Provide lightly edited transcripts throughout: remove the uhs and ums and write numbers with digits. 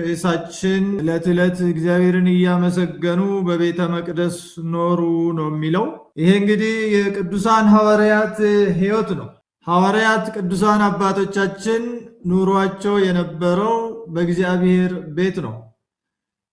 ርዕሳችን ዕለት ዕለት እግዚአብሔርን እያመሰገኑ በቤተ መቅደስ ኖሩ ነው የሚለው። ይሄ እንግዲህ የቅዱሳን ሐዋርያት ሕይወት ነው። ሐዋርያት ቅዱሳን አባቶቻችን ኑሯቸው የነበረው በእግዚአብሔር ቤት ነው።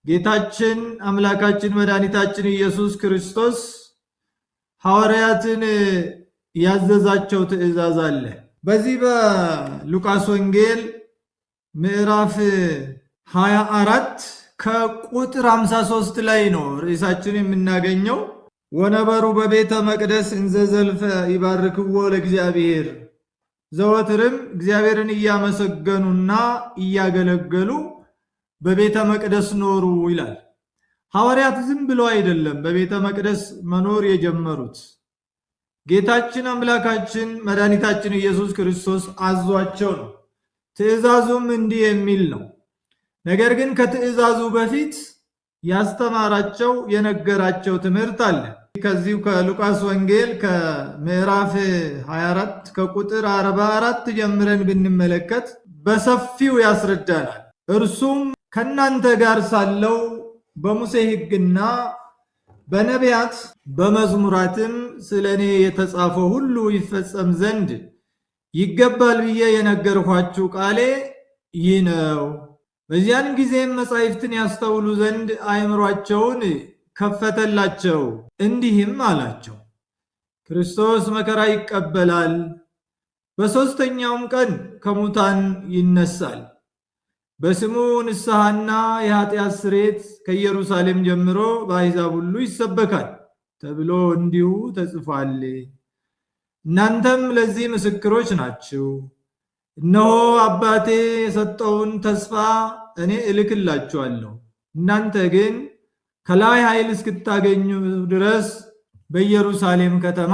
ጌታችን አምላካችን መድኃኒታችን ኢየሱስ ክርስቶስ ሐዋርያትን ያዘዛቸው ትእዛዝ አለ። በዚህ በሉቃስ ወንጌል ምዕራፍ 24 ከቁጥር 53 ላይ ነው ርዕሳችን የምናገኘው። ወነበሩ በቤተ መቅደስ እንዘ ዘልፈ ይባርክዎ ለእግዚአብሔር፣ ዘወትርም እግዚአብሔርን እያመሰገኑና እያገለገሉ በቤተ መቅደስ ኖሩ ይላል። ሐዋርያት ዝም ብለው አይደለም በቤተ መቅደስ መኖር የጀመሩት። ጌታችን አምላካችን መድኃኒታችን ኢየሱስ ክርስቶስ አዟቸው ነው። ትእዛዙም እንዲህ የሚል ነው። ነገር ግን ከትእዛዙ በፊት ያስተማራቸው የነገራቸው ትምህርት አለ። ከዚሁ ከሉቃስ ወንጌል ከምዕራፍ 24 ከቁጥር 44 ጀምረን ብንመለከት በሰፊው ያስረዳናል። እርሱም ከእናንተ ጋር ሳለው በሙሴ ሕግና በነቢያት በመዝሙራትም ስለ እኔ የተጻፈው ሁሉ ይፈጸም ዘንድ ይገባል ብዬ የነገርኳችሁ ቃሌ ይህ ነው። በዚያን ጊዜም መጻሕፍትን ያስተውሉ ዘንድ አእምሯቸውን ከፈተላቸው፣ እንዲህም አላቸው፣ ክርስቶስ መከራ ይቀበላል፣ በሦስተኛውም ቀን ከሙታን ይነሳል፣ በስሙ ንስሐና የኃጢአት ስርየት ከኢየሩሳሌም ጀምሮ በአሕዛብ ሁሉ ይሰበካል ተብሎ እንዲሁ ተጽፏል። እናንተም ለዚህ ምስክሮች ናችሁ። እነሆ አባቴ የሰጠውን ተስፋ እኔ እልክላችኋለሁ። እናንተ ግን ከላይ ኃይል እስክታገኙ ድረስ በኢየሩሳሌም ከተማ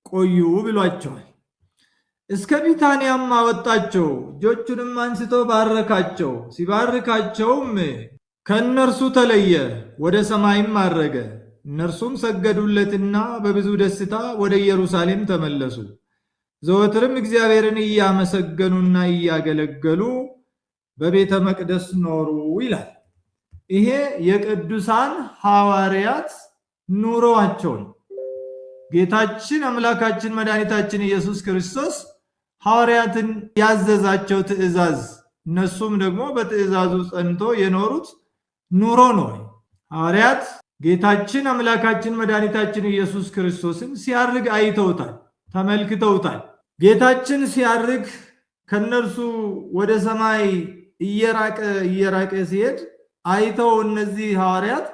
ቆዩ ብሏቸዋል። እስከ ቢታንያም አወጣቸው፣ እጆቹንም አንስቶ ባረካቸው። ሲባርካቸውም ከእነርሱ ተለየ፣ ወደ ሰማይም አረገ። እነርሱም ሰገዱለትና በብዙ ደስታ ወደ ኢየሩሳሌም ተመለሱ። ዘወትርም እግዚአብሔርን እያመሰገኑና እያገለገሉ በቤተ መቅደስ ኖሩ ይላል። ይሄ የቅዱሳን ሐዋርያት ኑሮአቸው ነው። ጌታችን አምላካችን መድኃኒታችን ኢየሱስ ክርስቶስ ሐዋርያትን ያዘዛቸው ትእዛዝ፣ እነሱም ደግሞ በትእዛዙ ጸንቶ የኖሩት ኑሮ ነው። ሐዋርያት ጌታችን አምላካችን መድኃኒታችን ኢየሱስ ክርስቶስን ሲያርግ አይተውታል፣ ተመልክተውታል። ጌታችን ሲያርግ ከነርሱ ወደ ሰማይ እየራቀ ሲሄድ አይተው እነዚህ ሐዋርያት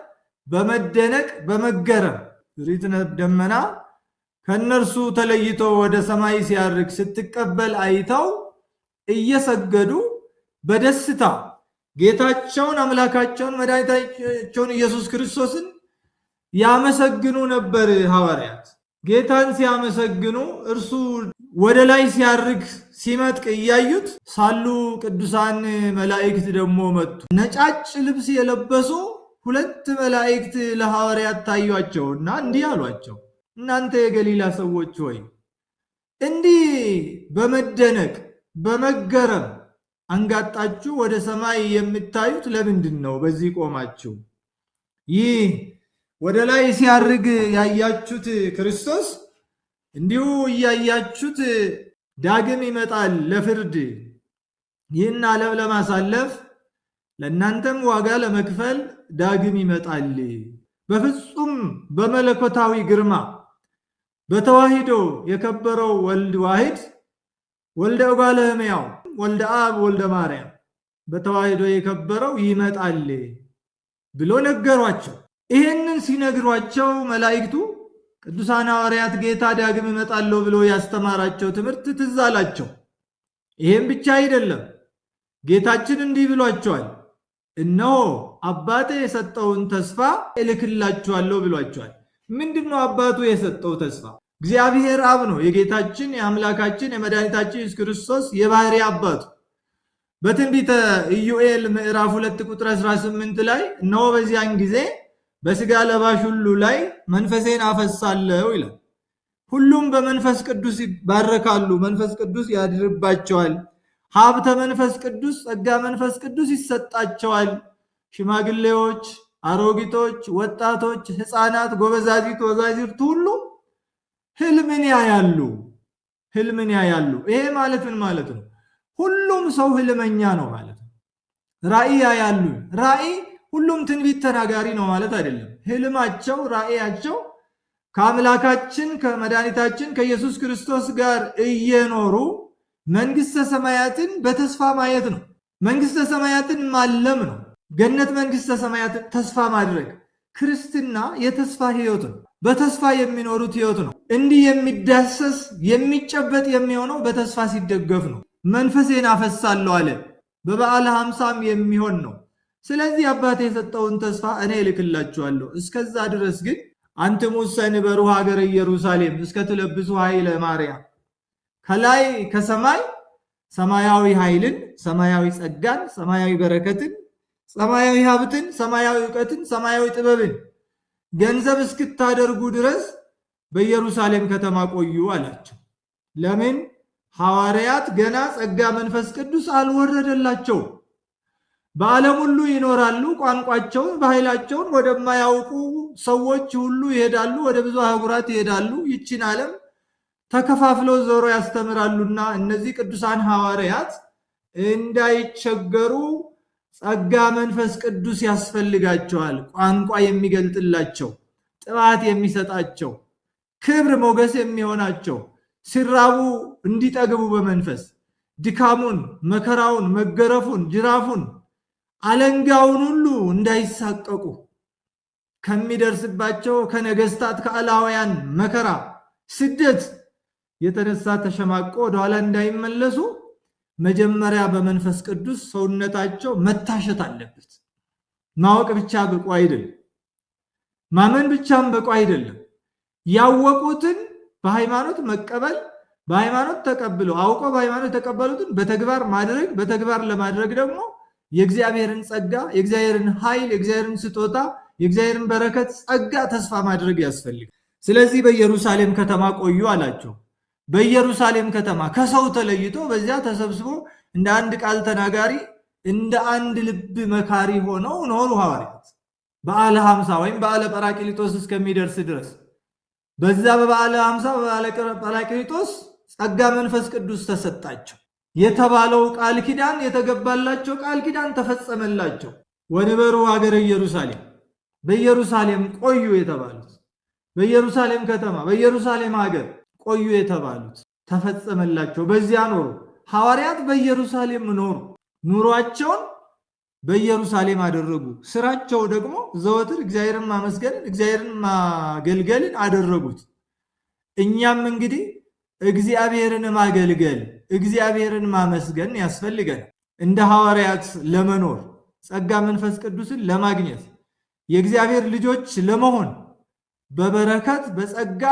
በመደነቅ በመገረም ሪት ደመና ከነርሱ ተለይቶ ወደ ሰማይ ሲያርግ ስትቀበል አይተው እየሰገዱ በደስታ ጌታቸውን አምላካቸውን መድኃኒታቸውን ኢየሱስ ክርስቶስን ያመሰግኑ ነበር። ሐዋርያት ጌታን ሲያመሰግኑ እርሱ ወደ ላይ ሲያርግ ሲመጥቅ እያዩት ሳሉ ቅዱሳን መላእክት ደግሞ መጡ። ነጫጭ ልብስ የለበሱ ሁለት መላእክት ለሐዋርያት ታዩአቸውና እንዲህ አሏቸው፣ እናንተ የገሊላ ሰዎች ሆይ እንዲህ በመደነቅ በመገረም አንጋጣችሁ ወደ ሰማይ የምታዩት ለምንድን ነው? በዚህ ቆማችሁ ይህ ወደ ላይ ሲያርግ ያያችሁት ክርስቶስ እንዲሁ እያያችሁት ዳግም ይመጣል ለፍርድ፣ ይህን ዓለም ለማሳለፍ ለእናንተም ዋጋ ለመክፈል ዳግም ይመጣል። በፍጹም በመለኮታዊ ግርማ በተዋሂዶ የከበረው ወልድ ዋሂድ ወልደ እጓለ እመሕያው ወልደ አብ ወልደ ማርያም በተዋሂዶ የከበረው ይመጣል ብሎ ነገሯቸው። ይሄንን ሲነግሯቸው መላእክቱ ቅዱሳን ሐዋርያት ጌታ ዳግም እመጣለሁ ብሎ ያስተማራቸው ትምህርት ትዝ አላቸው። ይሄም ብቻ አይደለም፣ ጌታችን እንዲህ ብሏቸዋል፣ እነሆ አባቴ የሰጠውን ተስፋ እልክላችኋለሁ ብሏቸዋል። ምንድነው አባቱ የሰጠው ተስፋ? እግዚአብሔር አብ ነው። የጌታችን የአምላካችን የመድኃኒታችን ኢየሱስ ክርስቶስ የባህሪ አባቱ በትንቢተ ኢዩኤል ምዕራፍ 2 ቁጥር 18 ላይ እነሆ በዚያን ጊዜ በሥጋ ለባሽ ሁሉ ላይ መንፈሴን አፈሳለሁ ይላል። ሁሉም በመንፈስ ቅዱስ ይባረካሉ፣ መንፈስ ቅዱስ ያድርባቸዋል፣ ሀብተ መንፈስ ቅዱስ ጸጋ መንፈስ ቅዱስ ይሰጣቸዋል። ሽማግሌዎች፣ አሮጊቶች፣ ወጣቶች፣ ሕፃናት፣ ጎበዛዚት፣ ወዛዚርቱ ሁሉ ህልምን ያያሉ። ህልምን ያያሉ። ይሄ ማለት ምን ማለት ነው? ሁሉም ሰው ህልመኛ ነው ማለት ነው። ራእይ ያያሉ። ራእይ ሁሉም ትንቢት ተናጋሪ ነው ማለት አይደለም። ህልማቸው፣ ራእያቸው ከአምላካችን ከመድኃኒታችን ከኢየሱስ ክርስቶስ ጋር እየኖሩ መንግስተ ሰማያትን በተስፋ ማየት ነው። መንግስተ ሰማያትን ማለም ነው። ገነት መንግስተ ሰማያትን ተስፋ ማድረግ። ክርስትና የተስፋ ህይወት ነው። በተስፋ የሚኖሩት ህይወት ነው። እንዲህ የሚዳሰስ የሚጨበጥ የሚሆነው በተስፋ ሲደገፍ ነው። መንፈሴን አፈሳለሁ አለ። በበዓለ ሀምሳም የሚሆን ነው። ስለዚህ አባቴ የሰጠውን ተስፋ እኔ እልክላችኋለሁ። እስከዛ ድረስ ግን አንትሙሰ ንበሩ ሀገረ ኢየሩሳሌም እስከ ትለብሱ ኃይለ ማርያም፣ ከላይ ከሰማይ ሰማያዊ ኃይልን፣ ሰማያዊ ጸጋን፣ ሰማያዊ በረከትን፣ ሰማያዊ ሀብትን፣ ሰማያዊ እውቀትን፣ ሰማያዊ ጥበብን ገንዘብ እስክታደርጉ ድረስ በኢየሩሳሌም ከተማ ቆዩ አላቸው። ለምን? ሐዋርያት ገና ጸጋ መንፈስ ቅዱስ አልወረደላቸው። በዓለም ሁሉ ይኖራሉ። ቋንቋቸውን ባህላቸውን ወደማያውቁ ሰዎች ሁሉ ይሄዳሉ። ወደ ብዙ አህጉራት ይሄዳሉ። ይችን ዓለም ተከፋፍለው ዞሮ ያስተምራሉና እነዚህ ቅዱሳን ሐዋርያት እንዳይቸገሩ ጸጋ መንፈስ ቅዱስ ያስፈልጋቸዋል። ቋንቋ የሚገልጥላቸው፣ ጥባት የሚሰጣቸው፣ ክብር ሞገስ የሚሆናቸው፣ ሲራቡ እንዲጠግቡ በመንፈስ ድካሙን፣ መከራውን፣ መገረፉን፣ ጅራፉን፣ አለንጋውን ሁሉ እንዳይሳቀቁ ከሚደርስባቸው ከነገስታት ከአላውያን መከራ ስደት የተነሳ ተሸማቆ ወደኋላ እንዳይመለሱ መጀመሪያ በመንፈስ ቅዱስ ሰውነታቸው መታሸት አለበት። ማወቅ ብቻ በቁ አይደለም። ማመን ብቻም በቁ አይደለም። ያወቁትን በሃይማኖት መቀበል፣ በሃይማኖት ተቀብለው አውቀው በሃይማኖት የተቀበሉትን በተግባር ማድረግ፣ በተግባር ለማድረግ ደግሞ የእግዚአብሔርን ጸጋ፣ የእግዚአብሔርን ኃይል፣ የእግዚአብሔርን ስጦታ፣ የእግዚአብሔርን በረከት፣ ጸጋ ተስፋ ማድረግ ያስፈልጋል። ስለዚህ በኢየሩሳሌም ከተማ ቆዩ አላቸው። በኢየሩሳሌም ከተማ ከሰው ተለይቶ በዚያ ተሰብስቦ እንደ አንድ ቃል ተናጋሪ እንደ አንድ ልብ መካሪ ሆነው ኖሩ ሐዋርያት በዓለ ሀምሳ ወይም በዓለ ጰራቅሊጦስ እስከሚደርስ ድረስ። በዛ በበዓለ ሀምሳ በበዓለ ጰራቅሊጦስ ጸጋ መንፈስ ቅዱስ ተሰጣቸው። የተባለው ቃል ኪዳን የተገባላቸው ቃል ኪዳን ተፈጸመላቸው። ወንበሩ ሀገረ ኢየሩሳሌም በኢየሩሳሌም ቆዩ የተባሉት በኢየሩሳሌም ከተማ በኢየሩሳሌም ሀገር ቆዩ የተባሉት ተፈጸመላቸው። በዚያ ኖሩ። ሐዋርያት በኢየሩሳሌም ኖሩ። ኑሯቸውን በኢየሩሳሌም አደረጉ። ስራቸው ደግሞ ዘወትር እግዚአብሔርን ማመስገንን እግዚአብሔርን ማገልገልን አደረጉት። እኛም እንግዲህ እግዚአብሔርን ማገልገል እግዚአብሔርን ማመስገን ያስፈልገን። እንደ ሐዋርያት ለመኖር ጸጋ መንፈስ ቅዱስን ለማግኘት የእግዚአብሔር ልጆች ለመሆን በበረከት በጸጋ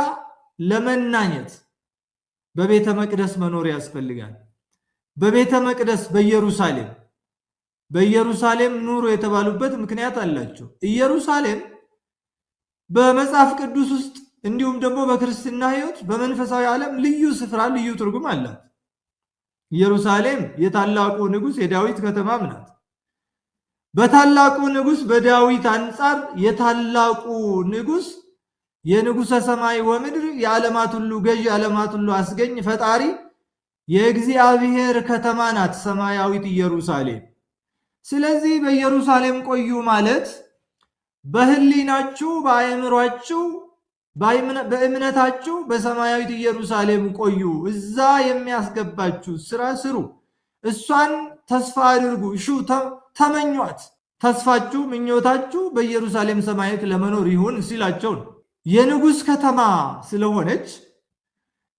ለመናኘት በቤተ መቅደስ መኖር ያስፈልጋል። በቤተ መቅደስ በኢየሩሳሌም ኑሩ የተባሉበት ምክንያት አላቸው። ኢየሩሳሌም በመጽሐፍ ቅዱስ ውስጥ እንዲሁም ደግሞ በክርስትና ሕይወት በመንፈሳዊ ዓለም ልዩ ስፍራ ልዩ ትርጉም አላት። ኢየሩሳሌም የታላቁ ንጉሥ የዳዊት ከተማም ናት። በታላቁ ንጉሥ በዳዊት አንጻር የታላቁ ንጉሥ የንጉሠ ሰማይ ወምድር የዓለማት ሁሉ ገዥ የዓለማት ሁሉ አስገኝ ፈጣሪ የእግዚአብሔር ከተማ ናት ሰማያዊት ኢየሩሳሌም። ስለዚህ በኢየሩሳሌም ቆዩ ማለት በህሊናችሁ፣ በአእምሯችሁ፣ በእምነታችሁ በሰማያዊት ኢየሩሳሌም ቆዩ። እዛ የሚያስገባችሁ ስራ ስሩ። እሷን ተስፋ አድርጉ፣ እሹ፣ ተመኟት። ተስፋችሁ ምኞታችሁ በኢየሩሳሌም ሰማያዊት ለመኖር ይሁን ሲላቸው ነው። የንጉሥ ከተማ ስለሆነች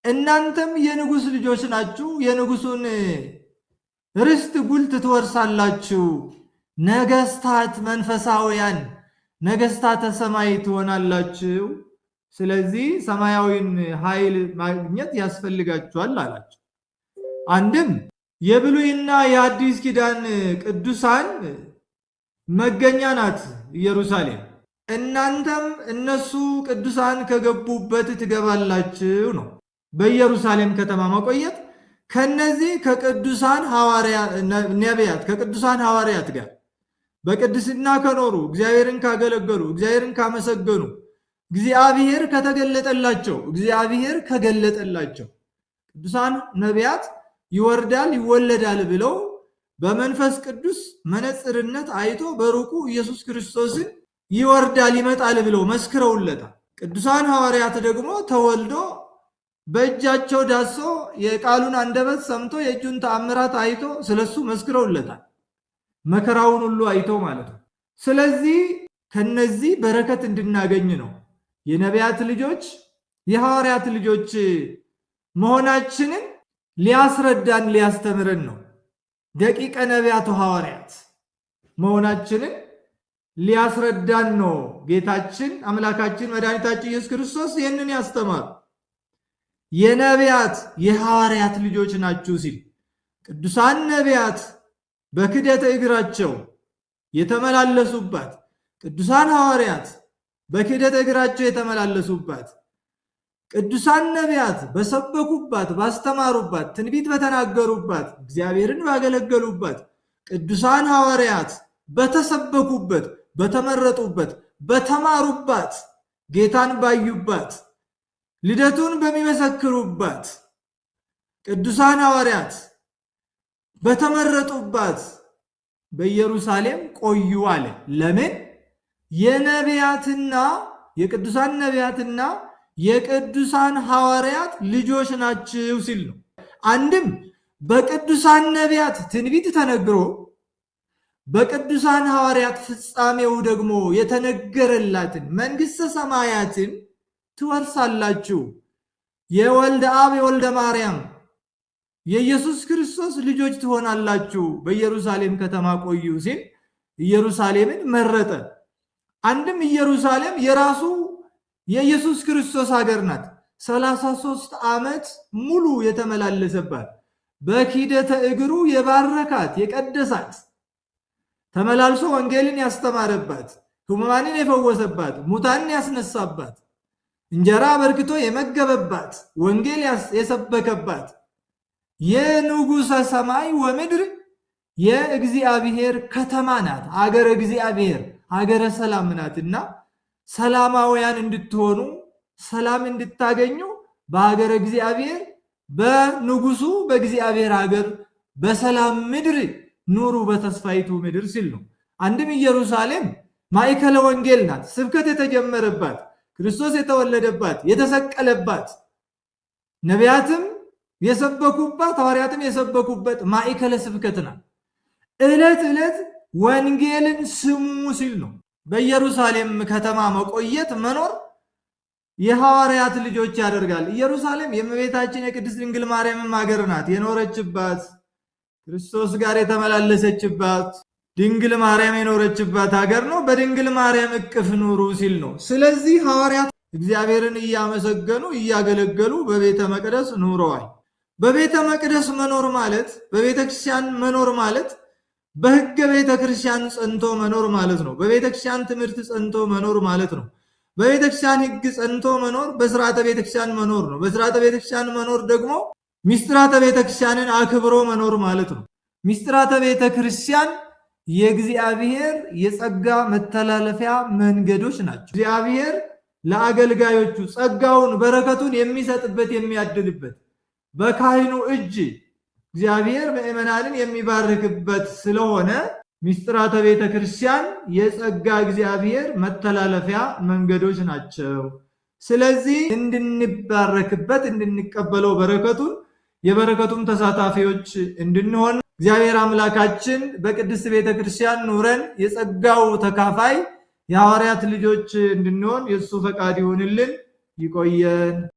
እናንተም የንጉሥ ልጆች ናችሁ። የንጉሱን ርስት ጉልት ትወርሳላችሁ። ነገስታት መንፈሳውያን ነገስታተ ሰማይ ትሆናላችሁ። ስለዚህ ሰማያዊን ኃይል ማግኘት ያስፈልጋችኋል አላቸው። አንድም የብሉይና የአዲስ ኪዳን ቅዱሳን መገኛ ናት ኢየሩሳሌም። እናንተም እነሱ ቅዱሳን ከገቡበት ትገባላችሁ ነው። በኢየሩሳሌም ከተማ መቆየት ከነዚህ ከቅዱሳን ነቢያት ከቅዱሳን ሐዋርያት ጋር በቅድስና ከኖሩ እግዚአብሔርን ካገለገሉ እግዚአብሔርን ካመሰገኑ እግዚአብሔር ከገለጠላቸው ቅዱሳን ነቢያት ይወርዳል ይወለዳል ብለው በመንፈስ ቅዱስ መነጽርነት አይቶ በሩቁ ኢየሱስ ክርስቶስን ይወርዳል ይመጣል ብለው መስክረውለታል። ቅዱሳን ሐዋርያት ደግሞ ተወልዶ በእጃቸው ዳሶ የቃሉን አንደበት ሰምቶ የእጁን ተአምራት አይቶ ስለሱ መስክረውለታል። መከራውን ሁሉ አይቶ ማለት ነው። ስለዚህ ከነዚህ በረከት እንድናገኝ ነው የነቢያት ልጆች የሐዋርያት ልጆች መሆናችንን ሊያስረዳን ሊያስተምረን ነው። ደቂቀ ነቢያቱ ሐዋርያት መሆናችንን ሊያስረዳን ነው ጌታችን አምላካችን መድኃኒታችን ኢየሱስ ክርስቶስ ይህንን ያስተማር። የነቢያት የሐዋርያት ልጆች ናችሁ ሲል ቅዱሳን ነቢያት በክደተ እግራቸው የተመላለሱባት፣ ቅዱሳን ሐዋርያት በክደተ እግራቸው የተመላለሱባት፣ ቅዱሳን ነቢያት በሰበኩባት፣ ባስተማሩባት፣ ትንቢት በተናገሩባት፣ እግዚአብሔርን ባገለገሉባት፣ ቅዱሳን ሐዋርያት በተሰበኩበት፣ በተመረጡበት፣ በተማሩባት፣ ጌታን ባዩባት፣ ልደቱን በሚመሰክሩባት ቅዱሳን ሐዋርያት በተመረጡባት በኢየሩሳሌም ቆዩ አለ። ለምን? የቅዱሳን ነቢያትና የቅዱሳን ሐዋርያት ልጆች ናችሁ ሲል ነው። አንድም በቅዱሳን ነቢያት ትንቢት ተነግሮ በቅዱሳን ሐዋርያት ፍጻሜው ደግሞ የተነገረላትን መንግሥተ ሰማያትን ትወርሳላችሁ፣ የወልደ አብ የወልደ ማርያም የኢየሱስ ክርስቶስ ልጆች ትሆናላችሁ፣ በኢየሩሳሌም ከተማ ቆዩ ሲል ኢየሩሳሌምን መረጠ። አንድም ኢየሩሳሌም የራሱ የኢየሱስ ክርስቶስ ሀገር ናት። 33 ዓመት ሙሉ የተመላለሰባት በኪደተ እግሩ የባረካት የቀደሳት ተመላልሶ ወንጌልን ያስተማረባት፣ ሕሙማንን የፈወሰባት፣ ሙታንን ያስነሳባት፣ እንጀራ አበርክቶ የመገበባት፣ ወንጌል የሰበከባት የንጉሠ ሰማይ ወምድር የእግዚአብሔር ከተማ ናት። አገረ እግዚአብሔር አገረ ሰላም ናትና ሰላማውያን እንድትሆኑ ሰላም እንድታገኙ በሀገረ እግዚአብሔር በንጉሱ በእግዚአብሔር ሀገር በሰላም ምድር ኑሩ በተስፋይቱ ምድር ሲል ነው። አንድም ኢየሩሳሌም ማዕከለ ወንጌል ናት። ስብከት የተጀመረባት፣ ክርስቶስ የተወለደባት፣ የተሰቀለባት፣ ነቢያትም የሰበኩባት፣ ሐዋርያትም የሰበኩበት ማዕከለ ስብከት ናት። ዕለት ዕለት ወንጌልን ስሙ ሲል ነው። በኢየሩሳሌም ከተማ መቆየት መኖር የሐዋርያት ልጆች ያደርጋል። ኢየሩሳሌም የእመቤታችን የቅድስት ድንግል ማርያምም ሀገር ናት። የኖረችባት ክርስቶስ ጋር የተመላለሰችባት ድንግል ማርያም የኖረችባት ሀገር ነው። በድንግል ማርያም እቅፍ ኑሩ ሲል ነው። ስለዚህ ሐዋርያት እግዚአብሔርን እያመሰገኑ እያገለገሉ በቤተ መቅደስ ኑረዋል። በቤተ መቅደስ መኖር ማለት በቤተ ክርስቲያን መኖር ማለት በሕገ ቤተ ክርስቲያን ጸንቶ መኖር ማለት ነው። በቤተ ክርስቲያን ትምህርት ጸንቶ መኖር ማለት ነው። በቤተ ክርስቲያን ሕግ ጸንቶ መኖር በስርዓተ ቤተ ክርስቲያን መኖር ነው። በስርዓተ ቤተ ክርስቲያን መኖር ደግሞ ሚስጥራተ ቤተ ክርስቲያንን አክብሮ መኖር ማለት ነው። ሚስጥራተ ቤተ ክርስቲያን የእግዚአብሔር የጸጋ መተላለፊያ መንገዶች ናቸው። እግዚአብሔር ለአገልጋዮቹ ጸጋውን በረከቱን የሚሰጥበት የሚያድልበት በካህኑ እጅ እግዚአብሔር ምእመናንን የሚባርክበት ስለሆነ ሚስጥራተ ቤተ ክርስቲያን የጸጋ እግዚአብሔር መተላለፊያ መንገዶች ናቸው። ስለዚህ እንድንባረክበት እንድንቀበለው በረከቱን የበረከቱም ተሳታፊዎች እንድንሆን እግዚአብሔር አምላካችን በቅድስት ቤተ ክርስቲያን ኑረን የጸጋው ተካፋይ የሐዋርያት ልጆች እንድንሆን የእሱ ፈቃድ ይሁንልን። ይቆየን።